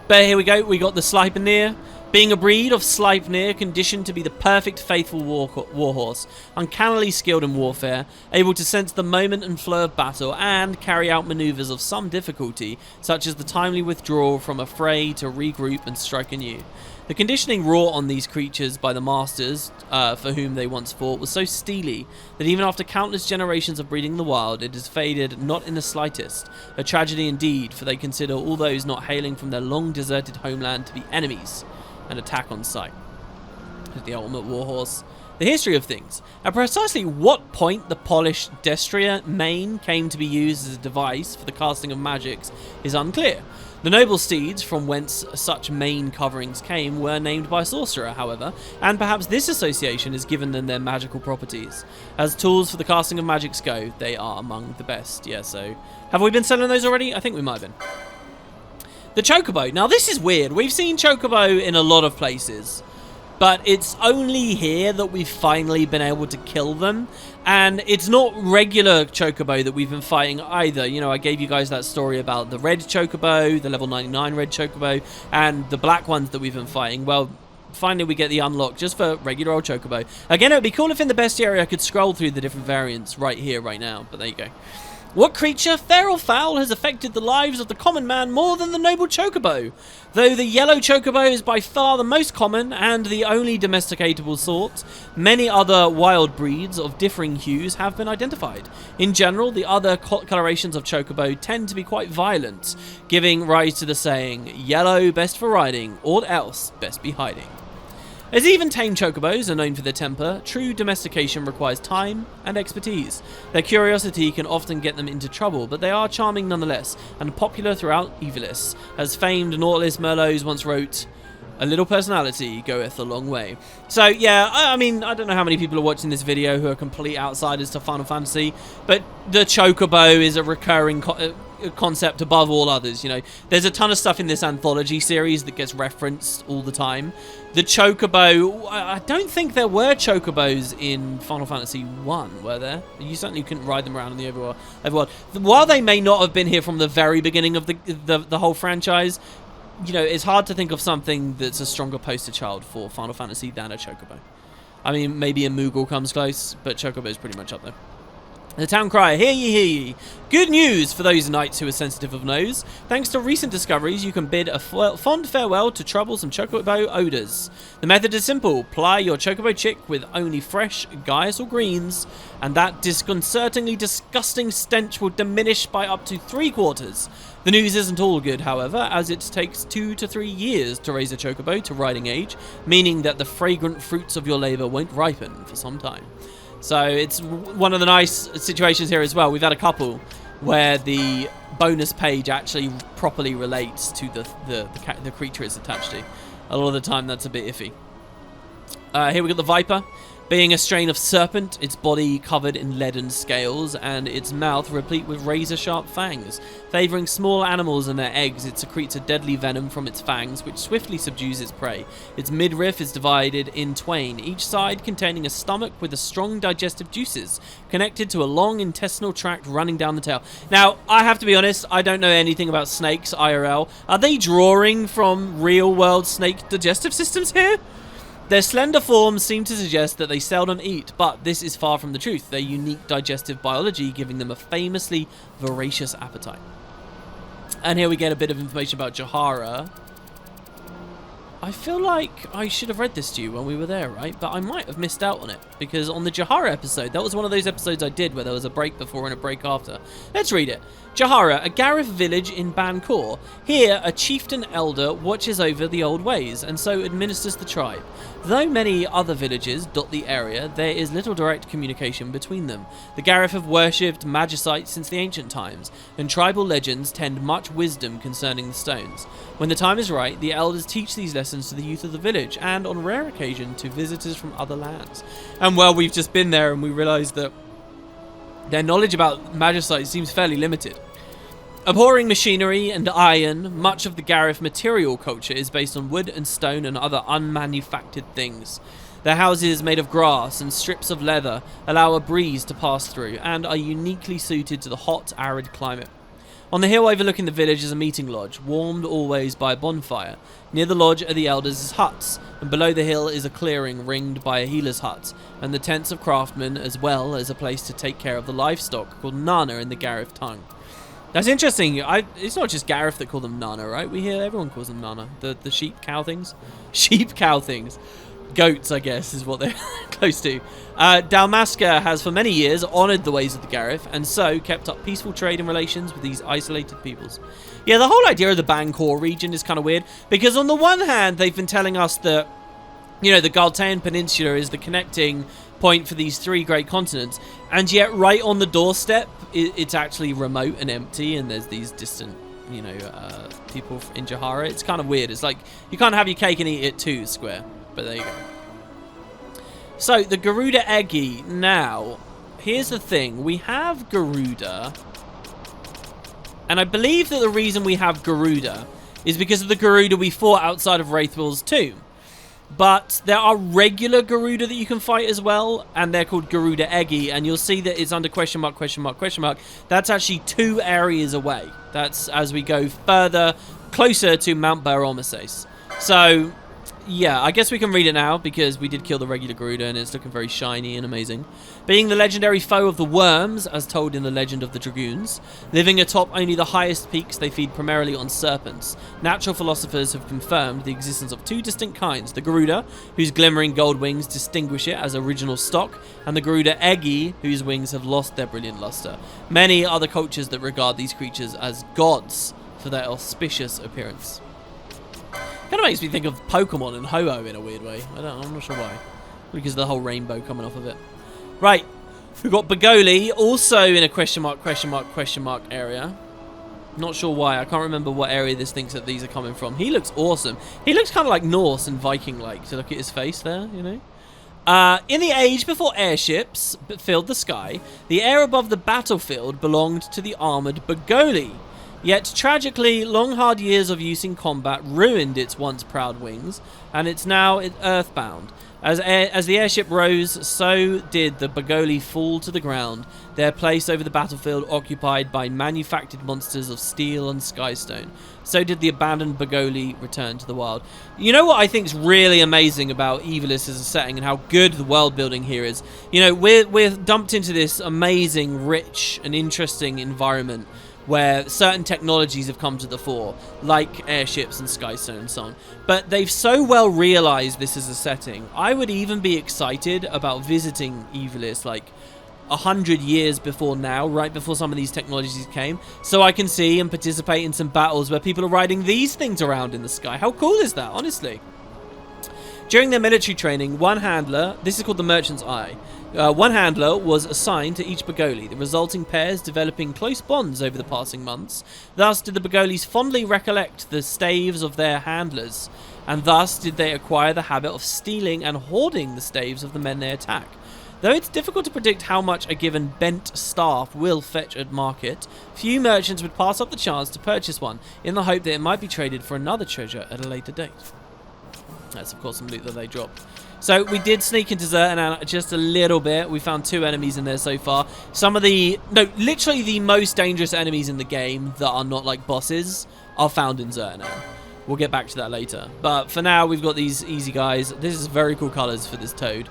But here we go. We got the Sleipnir. Being a breed of Sleipnir, conditioned to be the perfect faithful warhorse, uncannily skilled in warfare, able to sense the moment and flow of battle, and carry out maneuvers of some difficulty, such as the timely withdrawal from a fray to regroup and strike anew. The conditioning wrought on these creatures by the masters, for whom they once fought, was so steely that even after countless generations of breeding in the wild, it has faded not in the slightest. A tragedy indeed, for they consider all those not hailing from their long-deserted homeland to be enemies and attack on sight. The ultimate warhorse. the history of things. At precisely what point the polished Destria mane came to be used as a device for the casting of magics is unclear. The noble steeds from whence such mane coverings came were named by a sorcerer, however, and perhaps this association has given them their magical properties. As tools for the casting of magics go, they are among the best. Yeah, so have we been selling those already? I think we might have been. The Chocobo. Now this is weird. We've seen Chocobo in a lot of places, but it's only here that we've finally been able to kill them. And it's not regular Chocobo that we've been fighting either. You know, I gave you guys that story about the red Chocobo, the level 99 red Chocobo, and the black ones that we've been fighting. Well, finally we get the unlock just for regular old Chocobo. Again, it would be cool if in the bestiary I could scroll through the different variants right here, right now. But there you go. What creature, fair or foul, has affected the lives of the common man more than the noble Chocobo? Though the yellow Chocobo is by far the most common and the only domesticatable sort, many other wild breeds of differing hues have been identified. In general, the other colorations of Chocobo tend to be quite violent, giving rise to the saying, yellow best for riding, aught else best be hiding. As even tame Chocobos are known for their temper, true domestication requires time and expertise. Their curiosity can often get them into trouble, but they are charming nonetheless, and popular throughout Evilis. As famed Nautilus Merlots once wrote, a little personality goeth a long way. So yeah, I mean, I don't know how many people are watching this video who are complete outsiders to Final Fantasy, but the Chocobo is a recurring concept above all others. You know, there's a ton of stuff in this anthology series that gets referenced all the time. The Chocobo, I don't think there were Chocobos in Final Fantasy 1, were there? You certainly couldn't ride them around in the overworld. While they may not have been here from the very beginning of the whole franchise, you know, it's hard to think of something that's a stronger poster child for Final Fantasy than a Chocobo. I mean, maybe a Moogle comes close, but Chocobo is pretty much up there. The town crier, hear ye, hear ye. Good news for those knights who are sensitive of nose. Thanks to recent discoveries, you can bid a fond farewell to troublesome Chocobo odours. The method is simple. Ply your Chocobo chick with only fresh Gaius or greens, and that disconcertingly disgusting stench will diminish by up to 3/4. The news isn't all good, however, as it takes 2 to 3 years to raise a Chocobo to riding age, meaning that the fragrant fruits of your labour won't ripen for some time. So it's one of the nice situations here as well. We've had a couple where the bonus page actually properly relates to the creature it's attached to. A lot of the time that's a bit iffy. Here we got the Viper. Being a strain of serpent, its body covered in leaden scales and its mouth replete with razor-sharp fangs. Favouring small animals and their eggs, it secretes a deadly venom from its fangs, which swiftly subdues its prey. Its midriff is divided in twain, each side containing a stomach with a strong digestive juices, connected to a long intestinal tract running down the tail. Now, I have to be honest, I don't know anything about snakes IRL. Are they drawing from real-world snake digestive systems here? Their slender forms seem to suggest that they seldom eat, but this is far from the truth, their unique digestive biology giving them a famously voracious appetite. And here we get a bit of information about Jahara. I feel like I should have read this to you when we were there, right? But I might have missed out on it, because on the Jahara episode, that was one of those episodes I did where there was a break before and a break after. Let's read it. Jahara, a garif village in Bancor. Here, a chieftain elder watches over the old ways, and so administers the tribe. Though many other villages dot the area, there is little direct communication between them. The garif have worshipped magicite since the ancient times, and tribal legends tend much wisdom concerning the stones. When the time is right, the elders teach these lessons to the youth of the village, and on rare occasion to visitors from other lands. And well, we've just been there and we realised that their knowledge about magicite seems fairly limited. Abhorring machinery and iron, much of the garif material culture is based on wood and stone and other unmanufactured things. Their houses, made of grass and strips of leather, allow a breeze to pass through and are uniquely suited to the hot, arid climate. On the hill overlooking the village is a meeting lodge, warmed always by a bonfire. Near the lodge are the elders' huts, and below the hill is a clearing ringed by a healer's hut, and the tents of craftsmen, as well as a place to take care of the livestock called Nana in the garif tongue. That's interesting. It's not just garif that call them Nana, right? We hear everyone calls them Nana. The sheep, cow things? Sheep, cow things. Goats, I guess, is what they're close to. Dalmasca has for many years honoured the ways of the garif, and so kept up peaceful trade and relations with these isolated peoples. Yeah, the whole idea of the Bancor region is kind of weird, because on the one hand, they've been telling us that You know, the Galtean Peninsula is the connecting point for these 3 great continents, and yet right on the doorstep, it's actually remote and empty, and there's these distant, you know, people in Jahara. It's kind of weird. It's like, you can't have your cake and eat it too, Square. But there you go. So, the Garuda Eggy. Now, here's the thing. We have Garuda, and I believe that the reason we have Garuda is because of the Garuda we fought outside of Wraithwill's tomb. But there are regular Garuda that you can fight as well, and they're called Garuda Eggy, and you'll see that it's under question mark, question mark, question mark. That's actually 2 areas away. That's as we go further, closer to Mount Baromeses. So, yeah, I guess we can read it now, because we did kill the regular Garuda, and it's looking very shiny and amazing. Being the legendary foe of the worms, as told in the Legend of the Dragoons, living atop only the highest peaks, they feed primarily on serpents. Natural philosophers have confirmed the existence of 2 distinct kinds, the Garuda, whose glimmering gold wings distinguish it as original stock, and the Garuda Eggy, whose wings have lost their brilliant luster. Many are the cultures that regard these creatures as gods for their auspicious appearance. Kind of makes me think of Pokemon and Ho-Oh in a weird way. I'm not sure why. Because of the whole rainbow coming off of it. Right. We've got Bagoli, also in a question mark, question mark, question mark area. Not sure why. I can't remember what area this thinks that these are coming from. He looks awesome. He looks kind of like Norse and Viking-like, to look at his face there, you know. In the age before airships filled the sky, the air above the battlefield belonged to the armoured Bagoli. Yet, tragically, long hard years of use in combat ruined its once proud wings, and it's now earthbound. As the airship rose, so did the Bagoli fall to the ground, their place over the battlefield occupied by manufactured monsters of steel and skystone. So did the abandoned Bagoli return to the wild. You know what I think is really amazing about Evilis as a setting and how good the world building here is? You know, we're dumped into this amazing, rich, and interesting environment where certain technologies have come to the fore, like airships and skystone and so on. But they've so well realized this as a setting. I would even be excited about visiting Evilis like 100 years before now, right before some of these technologies came, so I can see and participate in some battles where people are riding these things around in the sky. How cool is that, honestly? During their military training, one handler, this is called the Merchant's Eye, one handler was assigned to each Bagoli, the resulting pairs developing close bonds over the passing months. Thus did the Bagolis fondly recollect the staves of their handlers, and thus did they acquire the habit of stealing and hoarding the staves of the men they attack. Though it's difficult to predict how much a given bent staff will fetch at market, few merchants would pass up the chance to purchase one, in the hope that it might be traded for another treasure at a later date. That's of course some loot that they dropped. So we did sneak into Zertanan just a little bit. We found 2 enemies in there so far. Literally the most dangerous enemies in the game that are not like bosses are found in Zertanan. We'll get back to that later. But for now, we've got these easy guys. This is very cool colors for this toad.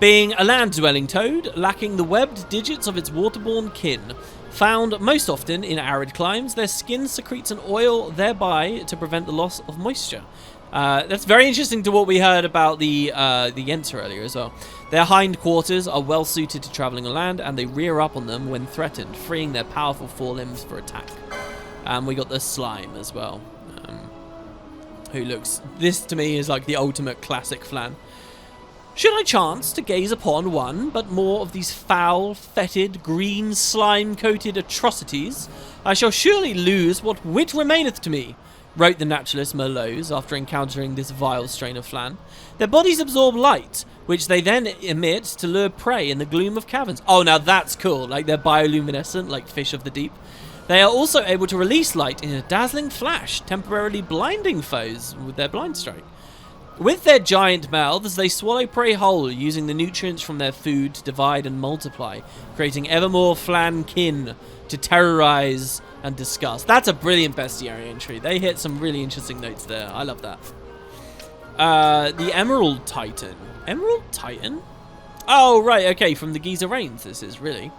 Being a land-dwelling toad, lacking the webbed digits of its waterborne kin. Found most often in arid climes, their skin secretes an oil, thereby to prevent the loss of moisture. That's very interesting to what we heard about the yensa earlier as well. Their hindquarters are well suited to travelling on land, and they rear up on them when threatened, freeing their powerful forelimbs for attack. And we got the slime as well, who looks... This to me is like the ultimate classic Flan. Should I chance to gaze upon one but more of these foul, fetid, green, slime-coated atrocities, I shall surely lose what wit remaineth to me, wrote the naturalist Merlot after encountering this vile strain of Flan. Their bodies absorb light, which they then emit to lure prey in the gloom of caverns. Oh, now that's cool. Like, they're bioluminescent, like fish of the deep. They are also able to release light in a dazzling flash, temporarily blinding foes with their blind strike. With their giant mouths, they swallow prey whole, using the nutrients from their food to divide and multiply, creating ever more Flan kin to terrorize and disgust. That's a brilliant bestiary entry. They hit some really interesting notes there. I love that. The Emerald Titan. Emerald Titan? Oh, right, okay, from the Giza Rains, this is, really.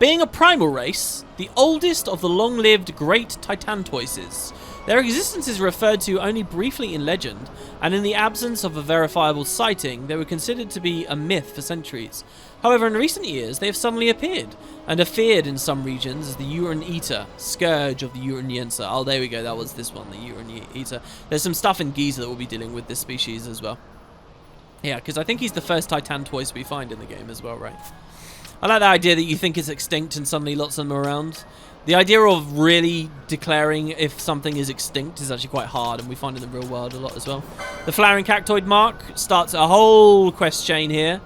Being a primal race, the oldest of the long-lived great Titantoises, Their existence is referred to only briefly in legend, and in the absence of a verifiable sighting, they were considered to be a myth for centuries. However, in recent years, they have suddenly appeared, and are feared in some regions as the urine eater, scourge of the urine yensa. Oh, there we go, that was this one, the urine eater. There's some stuff in Giza that will be dealing with this species as well. Yeah, because I think he's the first Titantoise we find in the game as well, right? I like the idea that you think it's extinct and suddenly lots of them are around. The idea of really declaring if something is extinct is actually quite hard, and we find it in the real world a lot as well. The flowering cactoid mark starts a whole quest chain here.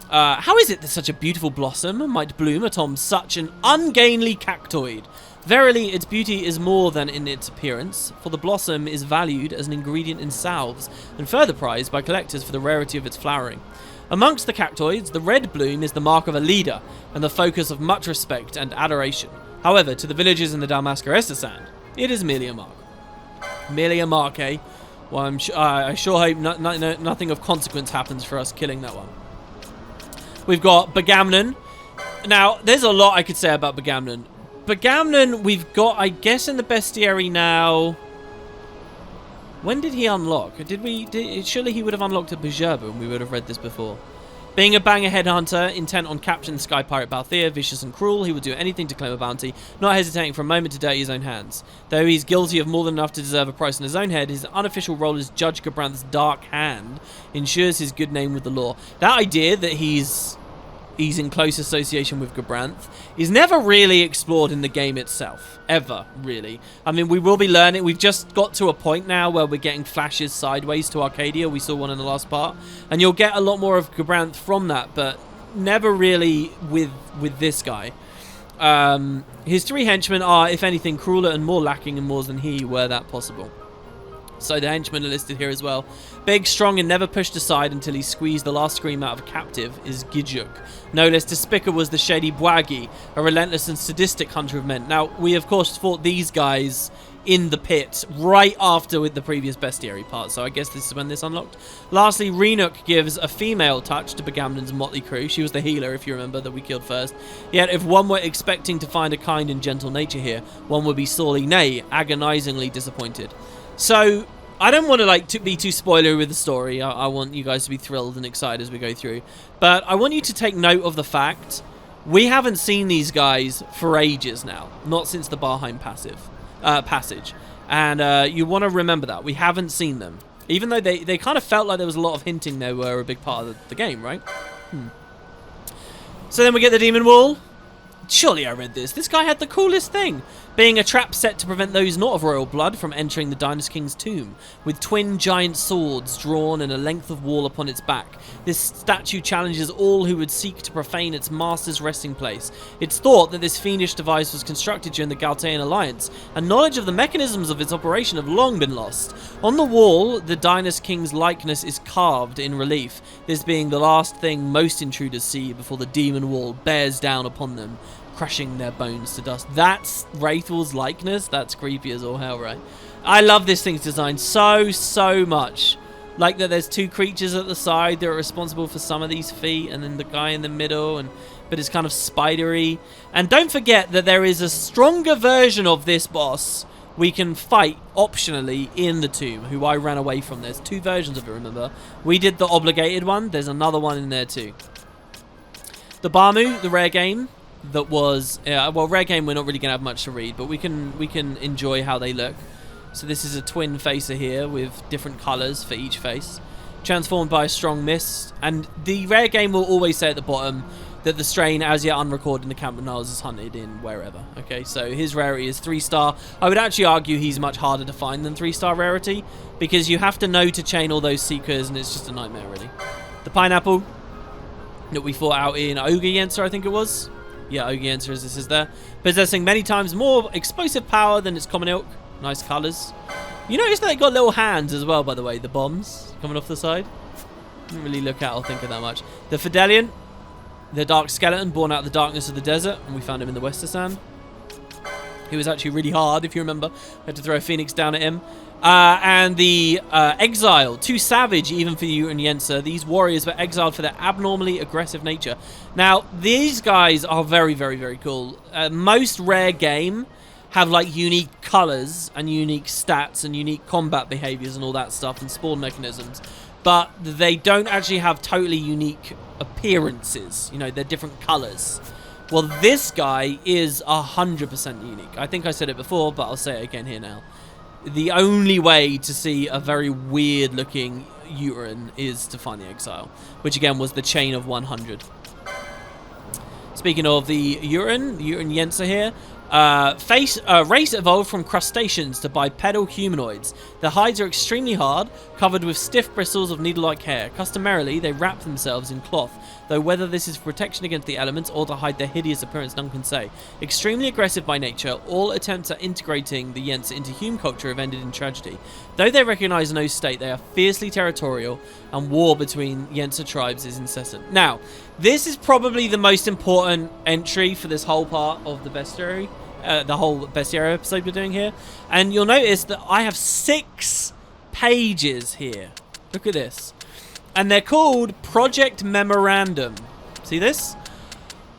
How is it that such a beautiful blossom might bloom atop such an ungainly cactoid? Verily, its beauty is more than in its appearance, for the blossom is valued as an ingredient in salves, and further prized by collectors for the rarity of its flowering. Amongst the cactoids, the red bloom is the mark of a leader, and the focus of much respect and adoration. However, to the villagers in the Dalmasca sand, it is merely a mark. Merely a mark, eh? Well, I sure hope nothing of consequence happens for us killing that one. We've got Bagamnon. Now, there's a lot I could say about Bagamnon. Bagamnon, we've got, I guess, in the bestiary now. When did he unlock? Surely he would have unlocked at Bazaar, and we would have read this before. Being a banger headhunter, intent on capturing the sky pirate Balthier, vicious and cruel, he will do anything to claim a bounty, not hesitating for a moment to dirty his own hands. Though he's guilty of more than enough to deserve a price on his own head, his unofficial role as Judge Gabranth's dark hand ensures his good name with the law. That idea that he's in close association with Gabranth is never really explored in the game itself. Ever, really. I mean, we will be learning. We've just got to a point now where we're getting flashes sideways to Arcadia. We saw one in the last part. And you'll get a lot more of Gabranth from that, but never really with this guy. His three henchmen are, if anything, crueler and more lacking in more than he, were that possible. So the henchmen are listed here as well. Big, strong, and never pushed aside until he squeezed the last scream out of a captive is Gijuk. No less despicable was the shady Bwagi, a relentless and sadistic hunter of men. Now, we of course fought these guys in the pit right after with the previous bestiary part, so I guess this is when this unlocked. Lastly, Renuk gives a female touch to Bagamnon's motley crew. She was the healer, if you remember, that we killed first. Yet, if one were expecting to find a kind and gentle nature here, one would be sorely, nay, agonizingly disappointed. So, I don't want to be too spoilery with the story. I want you guys to be thrilled and excited as we go through. But I want you to take note of the fact we haven't seen these guys for ages now. Not since the Barheim passage. And you want to remember that. We haven't seen them. Even though they kind of felt like there was a lot of hinting they were a big part of the game, right? So then we get the Demon Wall. Surely I read this. This guy had the coolest thing. Being a trap set to prevent those not of royal blood from entering the Dynast King's tomb, with twin giant swords drawn and a length of wall upon its back. This statue challenges all who would seek to profane its master's resting place. It's thought that this fiendish device was constructed during the Galtean Alliance, and knowledge of the mechanisms of its operation have long been lost. On the wall, the Dynast King's likeness is carved in relief, this being the last thing most intruders see before the Demon Wall bears down upon them, crushing their bones to dust. That's Wraithel's likeness? That's creepy as all hell, right? I love this thing's design so much. Like that there's two creatures at the side that are responsible for some of these feet, and then the guy in the middle, but it's kind of spidery. And don't forget that there is a stronger version of this boss we can fight optionally in the tomb, who I ran away from. There's two versions of it, remember? We did the obligated one. There's another one in there too. The Barmu, the rare game, that was well, rare game we're not really gonna have much to read, but we can enjoy how they look. So this is a twin facer here with different colors for each face, transformed by a strong mist. And the rare game will always say at the bottom that the strain as yet unrecorded in the Camp of Niles is hunted in wherever. Okay, so his rarity is 3-star. I would actually argue he's much harder to find than 3-star rarity, because you have to know to chain all those seekers, and it's just a nightmare really. The pineapple that we fought out in Ogre Yensa, I think it was. Yeah, Ogre Yensa, as this is there. Possessing many times more explosive power than its common ilk. Nice colours. You notice that they got little hands as well, by the way, the bombs coming off the side. Didn't really look at or think of that much. The Fidelian, the dark skeleton born out of the darkness of the desert, and we found him in the Westersand. He was actually really hard, if you remember. I had to throw a phoenix down at him. And the Exile, too savage even for you and Yensa. These warriors were exiled for their abnormally aggressive nature. Now, these guys are very, very, very cool. Most rare game have like unique colors and unique stats and unique combat behaviors and all that stuff and spawn mechanisms, but they don't actually have totally unique appearances. You know, they're different colors. Well, this guy is 100% unique. I think I said it before, but I'll say it again here now. The only way to see a very weird looking Uteran is to find the Exile, which again was the chain of 100. Speaking of the Uteran yensa here, race evolved from crustaceans to bipedal humanoids. Their hides are extremely hard, covered with stiff bristles of needle-like hair. Customarily, they wrap themselves in cloth, though whether this is for protection against the elements or to hide their hideous appearance, none can say. Extremely aggressive by nature, all attempts at integrating the yensa into human culture have ended in tragedy. Though they recognize no state, they are fiercely territorial, and war between yensa tribes is incessant. Now, this is probably the most important entry for this whole part of the Bestiary. The whole Bestiary episode we're doing here. And you'll notice that I have 6 pages here. Look at this. And they're called Project Memorandum. See this?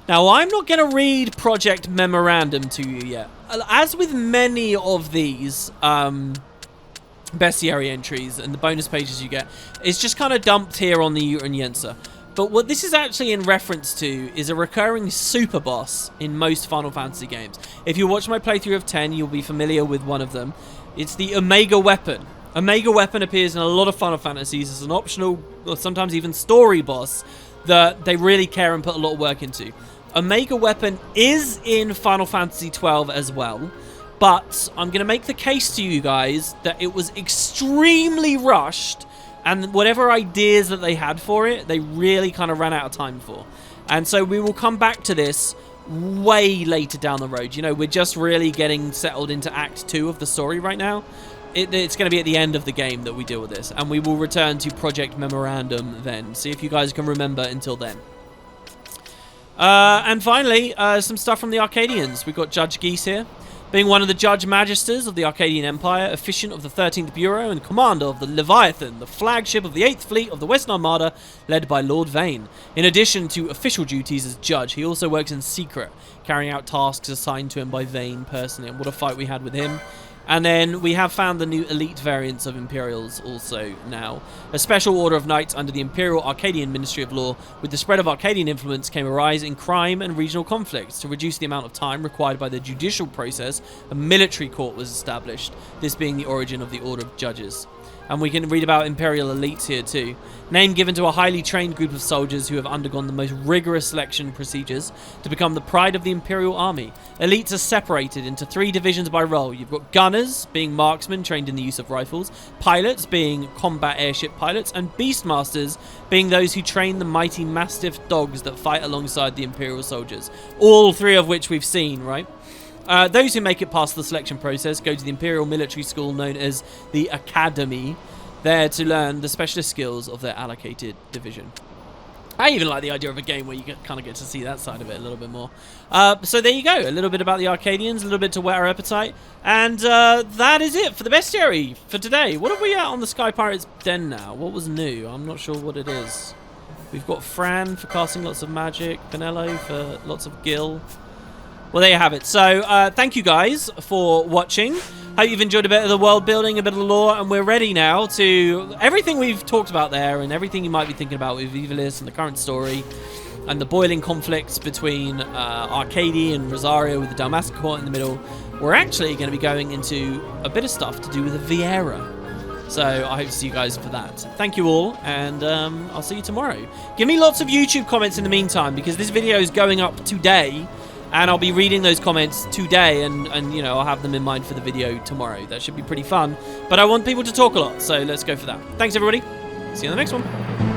Now, I'm not going to read Project Memorandum to you yet. As with many of these Bestiary entries and the bonus pages you get, it's just kind of dumped here on the Uteran yensa. But what this is actually in reference to is a recurring super boss in most Final Fantasy games. If you watch my playthrough of 10, you'll be familiar with one of them. It's the Omega Weapon. Omega Weapon appears in a lot of Final Fantasies as an optional, or sometimes even story boss, that they really care and put a lot of work into. Omega Weapon is in Final Fantasy 12 as well, but I'm going to make the case to you guys that it was extremely rushed, and whatever ideas that they had for it, they really kind of ran out of time for. And so we will come back to this way later down the road. You know, we're just really getting settled into Act 2 of the story right now. It's going to be at the end of the game that we deal with this. And we will return to Project Memorandum then. See if you guys can remember until then. And finally, some stuff from the Arcadians. We've got Judge Geese here. Being one of the Judge Magisters of the Arcadian Empire, Officiant of the 13th Bureau, and Commander of the Leviathan, the flagship of the 8th Fleet of the Western Armada, led by Lord Vane. In addition to official duties as Judge, he also works in secret, carrying out tasks assigned to him by Vane personally. And what a fight we had with him. And then we have found the new elite variants of Imperials also now. A special order of knights under the Imperial Arcadian Ministry of Law. With the spread of Arcadian influence came a rise in crime and regional conflicts. To reduce the amount of time required by the judicial process, a military court was established, this being the origin of the Order of Judges. And we can read about Imperial elites here too. Name given to a highly trained group of soldiers who have undergone the most rigorous selection procedures to become the pride of the Imperial Army. Elites are separated into 3 divisions by role. You've got gunners, being marksmen trained in the use of rifles, pilots, being combat airship pilots, and beastmasters, being those who train the mighty mastiff dogs that fight alongside the Imperial soldiers. All 3 of which we've seen, right? Those who make it past the selection process go to the Imperial Military School known as the Academy, there to learn the specialist skills of their allocated division. I even like the idea of a game where you kind of get to see that side of it a little bit more. So there you go, a little bit about the Arcadians, a little bit to whet our appetite, and that is it for the Bestiary for today. What have we at on the Sky Pirates Den now? What was new? I'm not sure what it is. We've got Flan for casting lots of magic, Pinello for lots of gil. Well, there you have it. So, thank you guys for watching. Hope you've enjoyed a bit of the world building, a bit of the lore, and we're ready now to everything we've talked about there and everything you might be thinking about with Evilis and the current story and the boiling conflicts between Arcady and Rosario with the Dalmastic Court in the middle. We're actually going to be going into a bit of stuff to do with the Viera. So I hope to see you guys for that. Thank you all, and I'll see you tomorrow. Give me lots of YouTube comments in the meantime, because this video is going up today. And I'll be reading those comments today, and you know, I'll have them in mind for the video tomorrow. That should be pretty fun. But I want people to talk a lot, so let's go for that. Thanks, everybody. See you in the next one.